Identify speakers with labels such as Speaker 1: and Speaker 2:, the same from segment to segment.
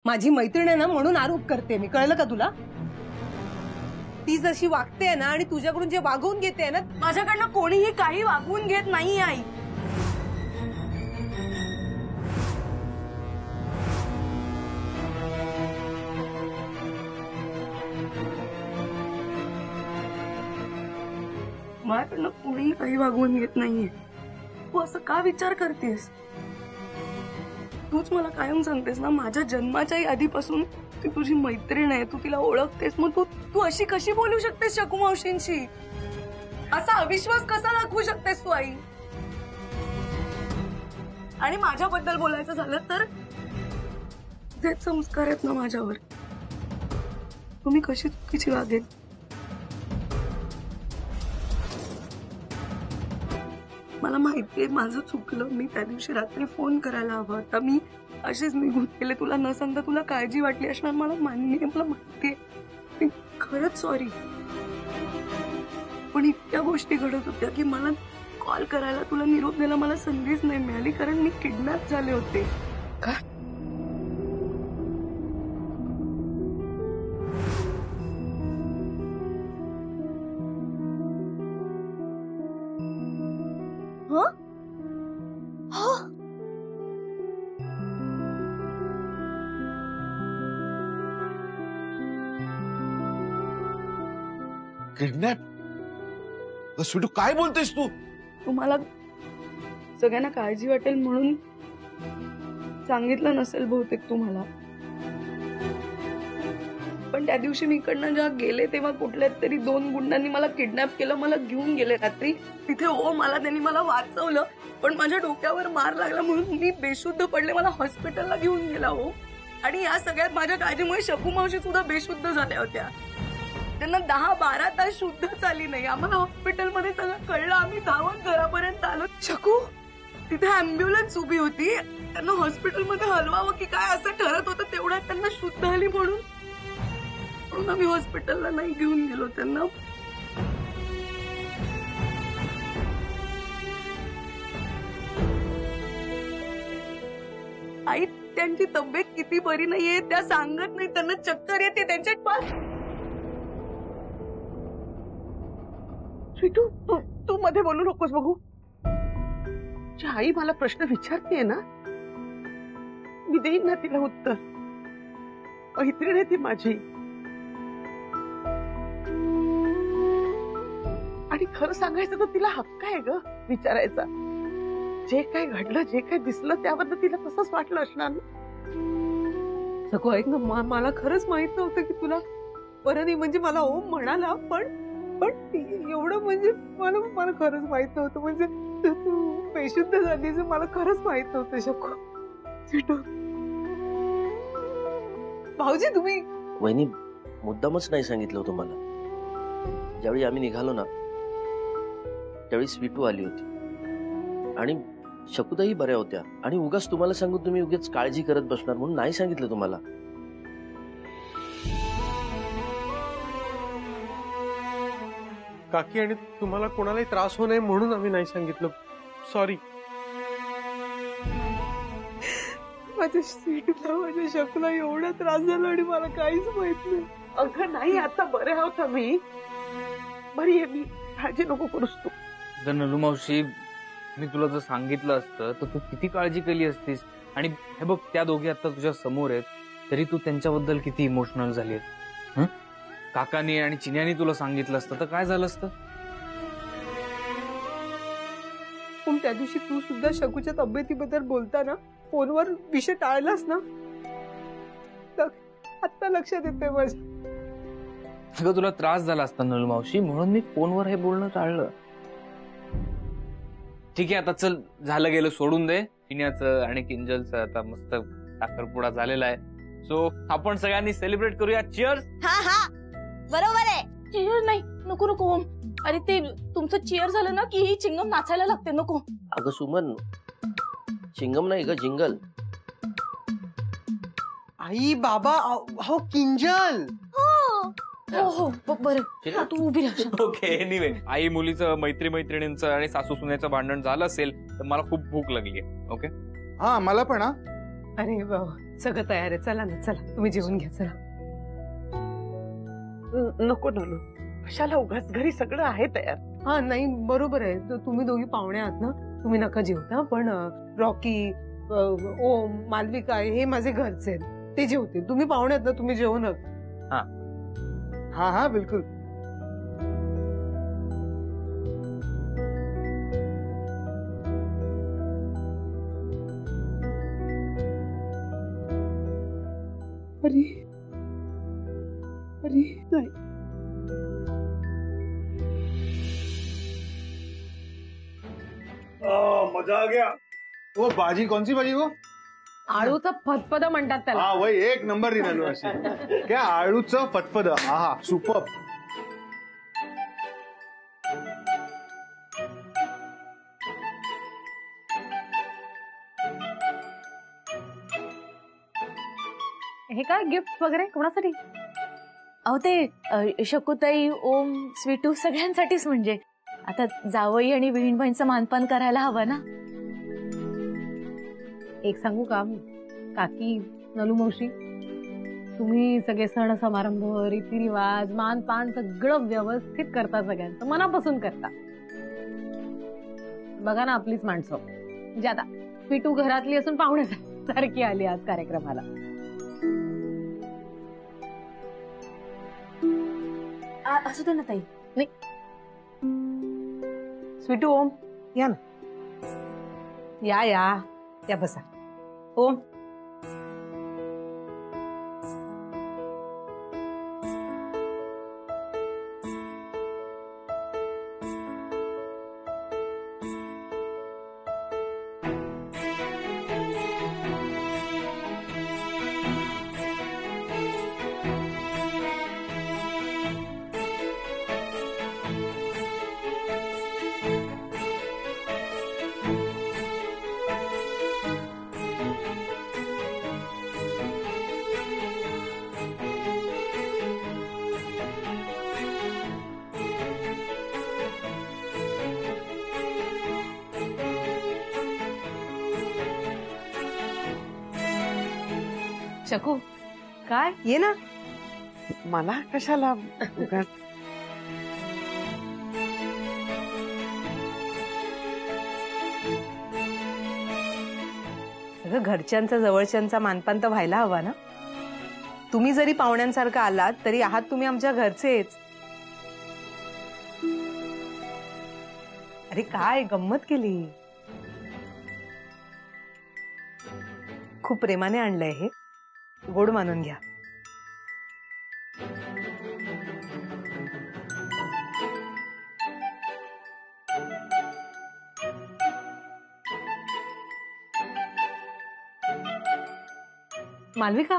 Speaker 1: माझी मैत्रीण आहे ना म्हणून आरोप करते मी, कळलं का तुला? ती जशी वागते ना आणि तुझ्याकडून जे वागवून घेते ना,
Speaker 2: माझ्याकडनं कोणीही काही वागवून घेत नाही आई. माझ्याकडनं कोणीही काही वागवून घेत नाहीये. तू असं का विचार करतेस? तूच मला कायम सांगतेस ना माझ्या जन्माच्याही आधीपासून ती तुझी मैत्रीण आहे, तू तिला ओळखतेस, मग तू अशी कशी बोलू शकतेस शकू मावशींशी? असा अविश्वास कसा दाखवू शकतेस तू आई? आणि माझ्याबद्दल बोलायचं झालं तर जे संस्कार आहेत ना माझ्यावर, तुम्ही कशी चुकीची वागेल? मला माहितीये माझं चुकलं. मी त्या दिवशी रात्री फोन करायला हवा होता. मी असेच निघून गेले. तुला न सांगता तुला काळजी वाटली असणार, मला मान्य आहे, मला माहितीये. मी खरंच सॉरी. पण इतक्या गोष्टी घडत होत्या की मला कॉल करायला, तुला निरोप द्यायला मला संधीच नाही मिळाली, कारण मी किडनॅप झाले होते.
Speaker 1: का?
Speaker 3: किडनॅप? स्वीटू काय बोलतेस तू?
Speaker 2: तुम्हाला सगळ्यांना काळजी वाटेल म्हणून सांगितलं नसेल बहुतेक तुम्हाला, पण त्या दिवशी मी इकडनं जेव्हा गेले तेव्हा कुठल्या तरी 2 गुंडांनी मला किडनॅप केलं, मला घेऊन गेले रात्री. तिथे त्यांनी मला वाचवलं, पण माझ्या डोक्यावर मार लागला म्हणून मी बेशुद्ध पडले. मला हॉस्पिटलला घेऊन गेला आणि या सगळ्यात माझ्या काळजीमुळे शकू मावशी सुद्धा बेशुद्ध झाल्या होत्या. त्यांना 10-12 तास शुद्धच आली नाही. आम्हाला हॉस्पिटलमध्ये सगळं कळलं. आम्ही धावत घरापर्यंत आलो. शकू, तिथे अँब्युलन्स उभी होती, त्यांना हॉस्पिटलमध्ये हलवावं की काय असं ठरत होतं. तेवढ्यात त्यांना शुद्ध आली म्हणून आम्ही हॉस्पिटलला नाही घेऊन गेलो त्यांना. आई, त्यांची तब्येत किती बरी नाहीये त्या सांगत नाही. त्यांना चक्कर येते. त्यांच्या पास
Speaker 1: स्वीटू, तू मध्ये बोलू नकोस. बघू, आई मला प्रश्न विचारतेय ना, मी देईन ना तिला उत्तर. मैत्रीण आहे ती माझी, आणि खरं सांगायचं तर तिला हक्क आहे ग विचारायचा. जे काय घडलं, जे काय दिसलं त्याबद्दल तिला तसंच वाटलं असणार ना. सगळं ऐक ना, मला खरंच माहित नव्हतं की तुला बरं नाही. म्हणजे मला ओम म्हणाला, पण एवढं म्हणजे मला खरंच माहित नव्हतं. म्हणजे तू बेशुद्ध झालीस मला खरंच माहित नव्हतं. शकू, भाऊजी तुम्ही.
Speaker 4: वहिनी, मुद्दामच नाही सांगितलं होतं मला. ज्यावेळी आम्ही निघालो ना त्यावेळी स्वीटू आली होती आणि शकुताई बऱ्या होत्या, आणि उगाच तुम्हाला सांगून तुम्ही उगाच काळजी करत बसणार म्हणून नाही सांगितलं तुम्हाला.
Speaker 5: काकी, आणि तुम्हाला कोणालाही त्रास होऊ नये म्हणून आम्ही नाही सांगितलं. सॉरी.
Speaker 1: माझ्या स्वीटूला, माझ्या शकुला एवढा त्रास झाला आणि मला काहीच माहित नाही. अगं नाही, आता बरे आहोत आम्ही, बरी आहे मी, काळजी नको करूस तू.
Speaker 6: नलू मावशी, मी तुला जर सांगितलं असतं तर तू किती काळजी केली असतीस. आणि हे बघ, त्या दोघी आता तुझ्या समोर आहेत, तरी तू त्यांच्याबद्दल किती इमोशनल झाली आहे. काकानी आणि चिन्यानी तुला सांगितलं असतं तर काय झालं असतं?
Speaker 1: पण त्या दिवशी तू सुद्धा शकूच्या तब्येतीबद्दल बोलताना फोनवर विषय टाळलास ना, आता लक्षात येतंय माझ्या.
Speaker 6: अगं तुला त्रास झाला असता नलू मावशी, म्हणून मी फोनवर हे बोलणं टाळलं. ठीक आहे, आता चल, झालं गेलं, सोडून दे. चिन्याचं आणि किंजलचं आता मस्त साखरपुडा झालेला आहे. सो आपण सगळ्यांनी सेलिब्रेट करूया. चिअर्स.
Speaker 2: हा हा, बरोबर आहे. चिअर नाही, नको नको ओम. अरे ते तुमचं चिअर झालं ना की ही चिंगम नाचायला लागते. नको.
Speaker 4: अगं सुमन, चिंगम नाही ग, जिंगल.
Speaker 7: आई बाबा, हो किंजल.
Speaker 2: हो हो बरं, तू उभी राहा.
Speaker 6: ओके, एनिवे, आई मुलीचं, मैत्रिणींचं आणि सासू सुनेचं भांडण झालं असेल तर मला खूप भूक लागली आहे. ओके.
Speaker 7: हा, मला पण.
Speaker 1: अरे बाबा, सगळं तयार आहे, चला ना, चला तुम्ही जेवून घ्या, चला. नको नलू, कशाला उगाच, घरी सगळं आहे तयार. हा नाही, बरोबर आहे, तुम्ही दोघी पाहुणे आहात ना, तुम्ही नका जेवता, पण रॉकी, ओम, मालविका हे माझे घरचे आहेत, ते जेवतील. तुम्ही पाहुणे आहात ना, तुम्ही जेवू नका.
Speaker 5: हाँ हाँ बिल्कुल.
Speaker 1: अरे अरे नाही.
Speaker 3: मजा आ गया.
Speaker 5: वो भाजी कौन सी भाजी वो?
Speaker 1: आळूचं फतफद म्हणतात त्याला.
Speaker 5: हाँ वही एक नंबर दी नलू अशी. क्या आळूचं फतफद. आहा सुपर.
Speaker 1: हे काय गिफ्ट वगैरे कोणासाठी?
Speaker 8: अहो ते शकुताई, ओम, स्वीटू सगळ्यांसाठीच. म्हणजे आता जावई आणि बहीणबाईंचं मानपान करायला हवं ना.
Speaker 1: एक सांगू का काकी, नलू मावशी, तुम्ही सगळे सण समारंभ, रीतिरिवाज, मानपान सगळं व्यवस्थित करता, सगळ्यांचं मनापासून करता. बघा ना आपलीच माणसं, म्हणजे आता स्वीटू घरातली असून पाहुण्यासारखी आली आज कार्यक्रमाला.
Speaker 8: असू दे ना ताई.
Speaker 1: स्वीटू, ओम या ना, या या या, बसा. ओम शकू, काय ये ना. मला कशाला उगाच. सगळं घरच्यांचा, जवळच्यांचा मानपान तर व्हायला हवा ना. तुम्ही जरी पाहुण्यांसारखं आलात तरी आहात तुम्ही आमच्या घरचेच. अरे काय गंमत केली. खूप प्रेमाने आणलंय हे, गोड मानून घ्या. मालविका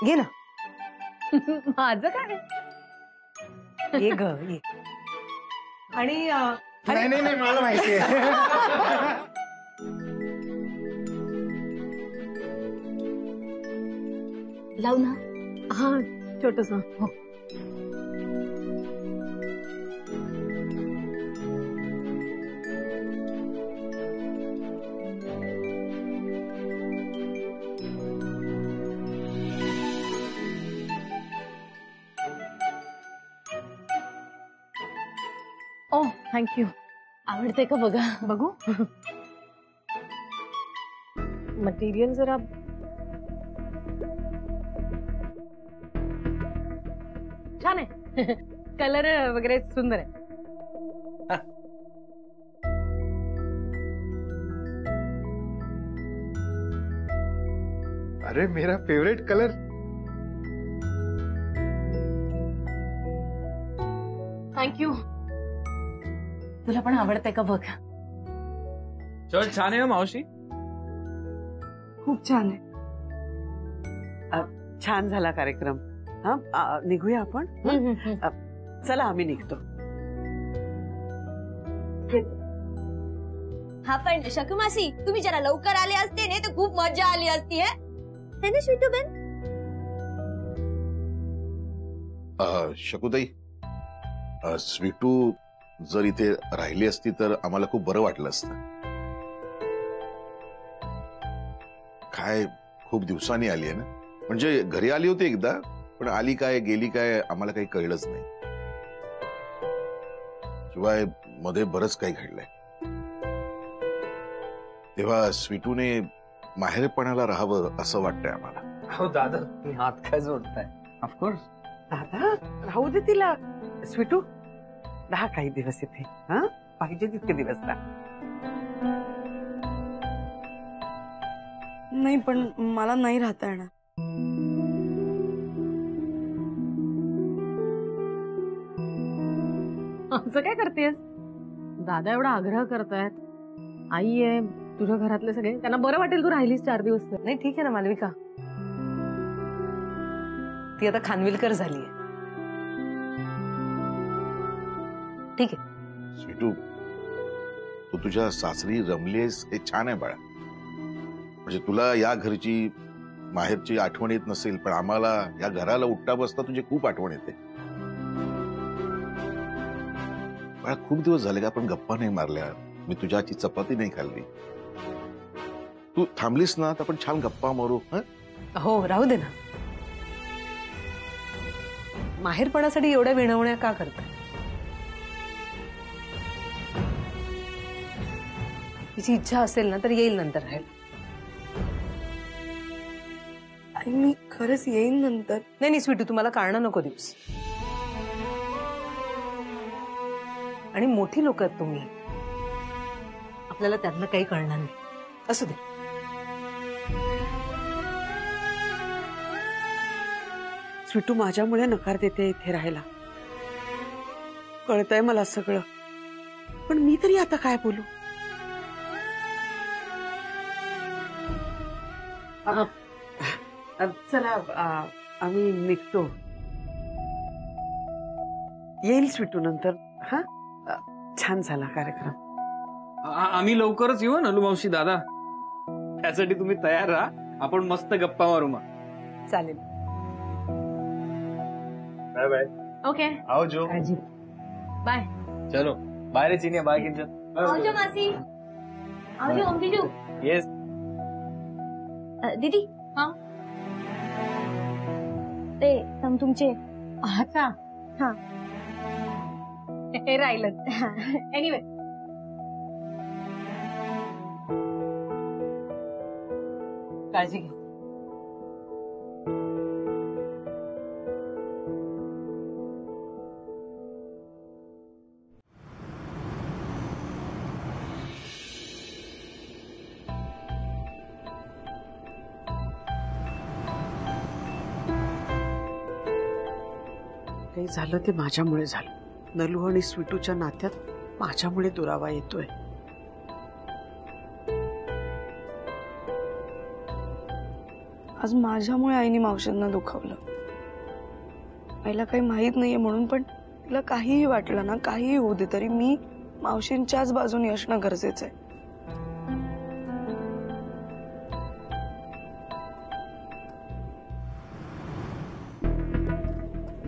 Speaker 1: घे ना. माझं काय, ये ग ये. आणि
Speaker 5: नाही नाही नाही, मला माहिती आहे.
Speaker 8: लावू ना.
Speaker 1: हा छोटस. हो.
Speaker 8: ओ थँक्यू. आवडते का बघा.
Speaker 1: बघू. मटेरियल जरा छान आहे. कलर वगैरे सुंदर आहे.
Speaker 5: अरे मेरा फेवरेट कलर.
Speaker 8: थँक्यू. तुला पण आवडते का बघा.
Speaker 6: शर्ट छान आहे ना मावशी.
Speaker 2: खूप छान आहे.
Speaker 1: छान झाला कार्यक्रम. हा निघूया आपण. चला आम्ही निघतो.
Speaker 9: हा पण शकूमासी, तुम्ही जरा लवकर आले असते ना तर खूप मजा आली असती. है ना स्वीटू बेन?
Speaker 3: शकुताई, स्वीटू जर इथे राहिली असती तर आम्हाला खूप बरं वाटलं असतं. काय खूप दिवसांनी आली आहे ना. म्हणजे घरी आली होती एकदा, पण आली काय गेली काय आम्हाला काही कळलंच नाही. शिवाय मध्ये बरंच काही घडलंय. तेव्हा स्वीटूने माहेरपणाला राहावं असं वाटतंय आम्हाला.
Speaker 6: हो दादा, तुम्ही हात काय जोडताय? ऑफकोर्स.
Speaker 1: दादा राहू दे तिला. स्वीटू राहा काही दिवस इथे. हा पाहिजे तितके दिवस राहा.
Speaker 2: नाही पण मला नाही राहता येणार.
Speaker 8: असं काय करतेस? दादा एवढा आग्रह करतायत. आई आहे, तुझ्या घरातले सगळे, त्यांना बरं वाटेल तू राहिलीस 4 दिवस तर.
Speaker 10: नाही ठीक आहे ना मालविका, ती आता खानविलकर झालीये. ठीक आहे.
Speaker 3: स्वीटू, तू तुझ्या सासरी रमलीस हे छान आहे बाळा. म्हणजे तुला या घरची माहेरची आठवण येत नसेल, पण आम्हाला या घराला उठता बसता तुझी खूप आठवण येते. बाळा, खूप दिवस झाले का आपण गप्पा नाही मारल्या. मी तुझ्या हातची चपाती नाही खाल्ली. तू थांबलीस ना तर आपण छान गप्पा मारू.
Speaker 10: हो राहू दे ना. माहेरपणासाठी एवढ्या विनवण्या का करता? तिची इच्छा असेल ना तर येईल नंतर राहायला.
Speaker 2: आई मी खरंच येईन नंतर.
Speaker 10: नाही स्वीटू, तुम्हाला कारण नको देऊस. आणि मोठी लोक आहेत तुम्ही, आपल्याला त्यातलं काही कळणार नाही. असू दे.
Speaker 1: स्वीटू माझ्यामुळे नकार देते इथे राहायला. कळतंय मला सगळं, पण मी तरी आता काय बोलू? चला आम्ही निघतो. येईल स्वीटू नंतर. हा छान झाला कार्यक्रम.
Speaker 6: आम्ही लवकरच येऊ नलू मावशी दादा. त्यासाठी तुम्ही तयार राहा. आपण मस्त गप्पा मारू मग.
Speaker 10: चालेल.
Speaker 5: Bye bye.
Speaker 8: ओके,
Speaker 5: आओ जो.
Speaker 8: बाय.
Speaker 6: चलो बाय रे चिनिया. बाय किंजल.
Speaker 9: आवजो मासी. आवजो अंकिजू.
Speaker 6: येस
Speaker 9: दीदी.
Speaker 8: हा
Speaker 9: ते तुमचे.
Speaker 8: अच्छा
Speaker 9: हा
Speaker 8: हे राहिलं.
Speaker 9: एनिवे
Speaker 10: काळजी घे.
Speaker 1: काही झालं ते माझ्यामुळे झालं. नलू आणि स्वीटूच्या नात्यात माझ्यामुळे दुरावा येतोय.
Speaker 2: आज माझ्यामुळे आईने मावशींना दुखावलं. आईला काही माहित नाहीये म्हणून, पण तिला काहीही वाटलं ना, काहीही होऊ दे, तरी मी मावशींच्याच बाजूने असणं गरजेचं आहे.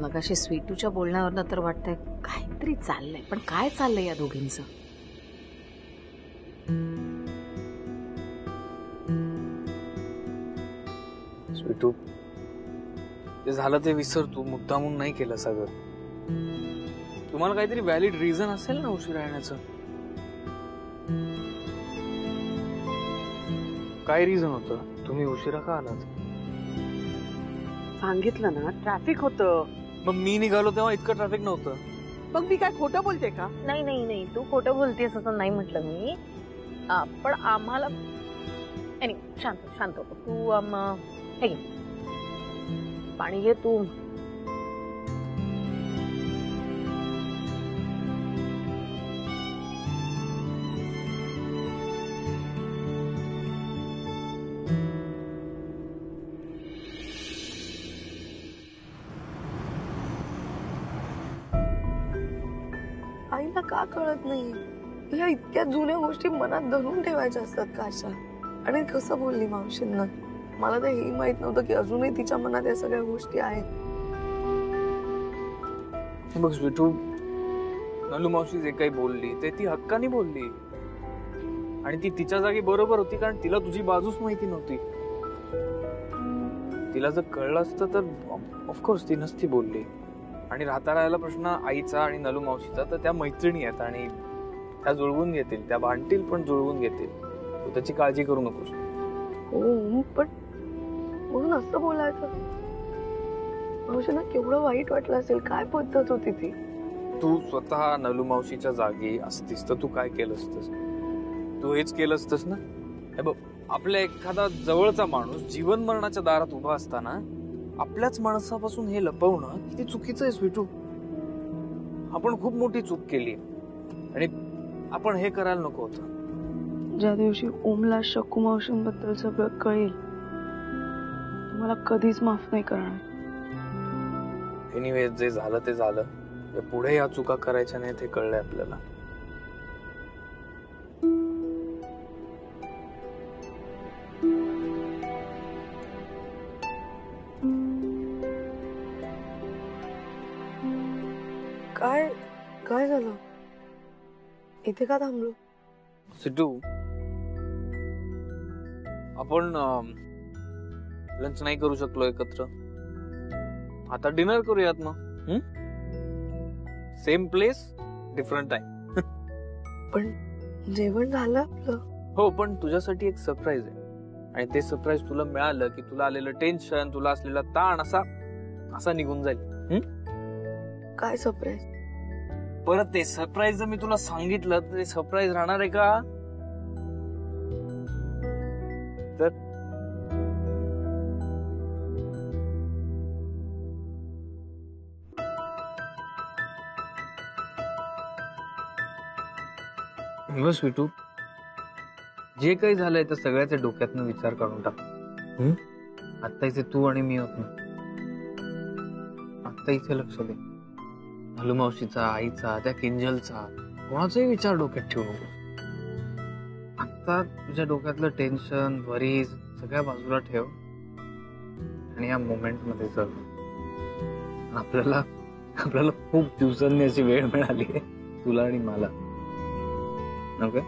Speaker 8: मगाशी स्वीटूच्या बोलण्यावरनं तर वाटतंय काहीतरी चाललंय, पण काय चाललंय या दोघींचं?
Speaker 6: स्वीटू, ते झालं ते विसर. तू मुद्दामून नाही केलं सगळं. तुम्हाला काहीतरी व्हॅलिड रिझन असेल ना उशीर राहण्याचं. काय रिझन होतं? तुम्ही उशिरा का आलात?
Speaker 1: सांगितलं ना, ट्रॅफिक होतं.
Speaker 6: मग मी निघालो तेव्हा इतकं ट्रॅफिक नव्हतं.
Speaker 1: मग मी काय खोटं बोलते का?
Speaker 8: नाही नाही नाही, तू खोटं बोलतेस असं नाही म्हटलं मी. पण आम्हाला शांत शांत हो तू. हे घे पाणी, घे तू.
Speaker 2: आईला का कळत नाही? तिला इतक्या जुन्या गोष्टी मनात धरून ठेवायच्या असतात का अशा? आणि कसं बोलली मावशींना? मला तर हेही माहित नव्हतं की अजूनही तिच्या मनात या सगळ्या गोष्टी आहेत.
Speaker 6: बघ स्वीटू, नलू मावशी जे काही बोलली ते ती हक्काने बोलली. आणि ती तिच्या जागी बरोबर होती, कारण तिला तुझी बाजूच माहिती नव्हती. तिला जर कळलं असतं तर ऑफकोर्स ती नसती बोलली. आणि राहता राहायला प्रश्न आईचा आणि नलू मावशीचा, तर त्या मैत्रिणी आहेत आणि त्या जुळवून घेतील, त्या भांडतील पण जुळवून घेतील. तू त्याची काळजी करू नकोस.
Speaker 2: हो पण म्हणून असं बोलायचं मावशींना केवढं वाईट वाटलं असेल. काय पद्धत होती ती.
Speaker 6: तू स्वतः नलू मावशीच्या जागी असतीस तर तू काय केलं असतस? तू हेच केलं असतस ना. हे बघ, आपल्या एखादा जवळचा माणूस जीवन मरणाच्या दारात उभा असताना आपल्याच माणसापासून हे लपवणं किती चुकीचं आहे स्वीटू. आपण खूप मोठी चूक केली आणि आपण हे करायला नको होतं.
Speaker 2: ज्या दिवशी ओमला शकू मावशींबद्दल सगळं कळेल मला कधीच माफ नाही करणार.
Speaker 6: एनिवे, जे झालं ते झालं. पुढे या चुका करायच्या नाही ते कळलंय आपल्याला.
Speaker 2: काय काय झालं इथे का थांबलो?
Speaker 6: सिद्धू, आपण लंच नाही करू शकलो एकत्र. आता डिनर करूयात मग. Same place different time.
Speaker 2: पण जेवण झालं आपलं.
Speaker 6: हो, पण तुझ्यासाठी एक सरप्राईज आहे. आणि ते सरप्राईज तुला मिळालं की तुला आलेलं टेन्शन, तुला असलेला ताण असा निघून जाईल.
Speaker 2: काय सरप्राईज?
Speaker 6: परत ते सरप्राईज जर मी तुला सांगितलं तर ते सरप्राईज राहणार आहे का? तर बस स्वीटू, जे काही झालंय तर सगळ्याच्या डोक्यातनं विचार काढून टाक. आता इथे तू आणि मी आहोत ना. आता इथे लक्ष दे. नलू मावशीचा, आईचा, त्या किंजलचा कोणाचाही विचार डोक्यात ठेवू नको. आता तुझ्या डोक्यातलं टेन्शन, वरीज सगळ्या बाजूला ठेव आणि या मोमेंट मध्ये जग. आपल्याला खूप दिवसांनी अशी वेळ मिळाली आहे, तुला आणि मला. ओके?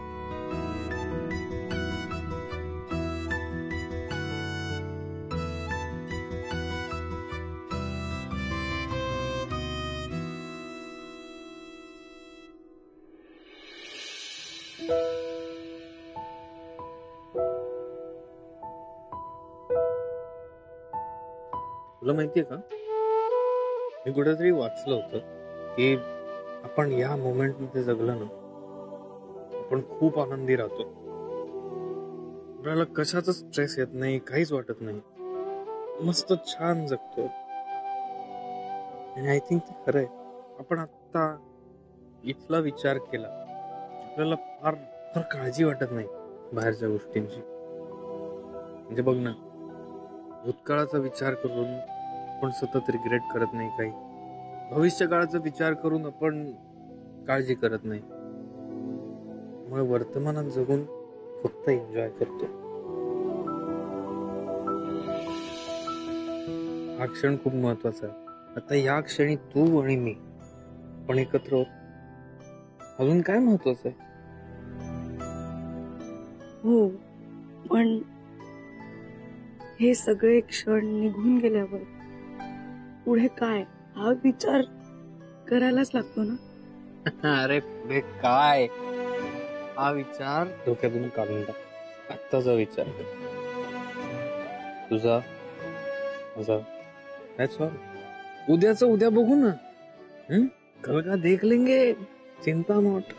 Speaker 6: तुला माहितीये का, मी कुठेतरी वाचलं होतं की आपण या मोमेंट मध्ये जगलं ना, आपण खूप आनंदी राहतो. आपल्याला कशाचा स्ट्रेस येत नाही, काहीच वाटत नाही, मस्त छान जगतो. आणि आय थिंक ते खरं आहे. आपण आता इथला विचार केला, आपल्याला फार फार काळजी वाटत नाही बाहेरच्या गोष्टींची. म्हणजे बघ ना, भूतकाळाचा विचार करून आपण सतत रिग्रेट करत नाही, काही भविष्य काळाचा विचार करून आपण काळजी करत नाही. त्यामुळे वर्तमानात जगून फक्त एन्जॉय करतो. हा क्षण खूप महत्वाचा आहे. आता या क्षणी तू आणि मी पण एकत्र आहोत. अजून काय महत्वाचं आहे?
Speaker 2: हो, पण हे सगळे क्षण निघून गेल्यावर पुढे काय हा विचार करायलाच लागतो ना.
Speaker 6: अरे पुढे काय हा विचार डोक्यातून काढून टाक. आत्ताचा विचार कर, तुझा माझा. That's all. उद्याचं उद्या बघू ना. कल का देख लेंगे, चिंता नॉट.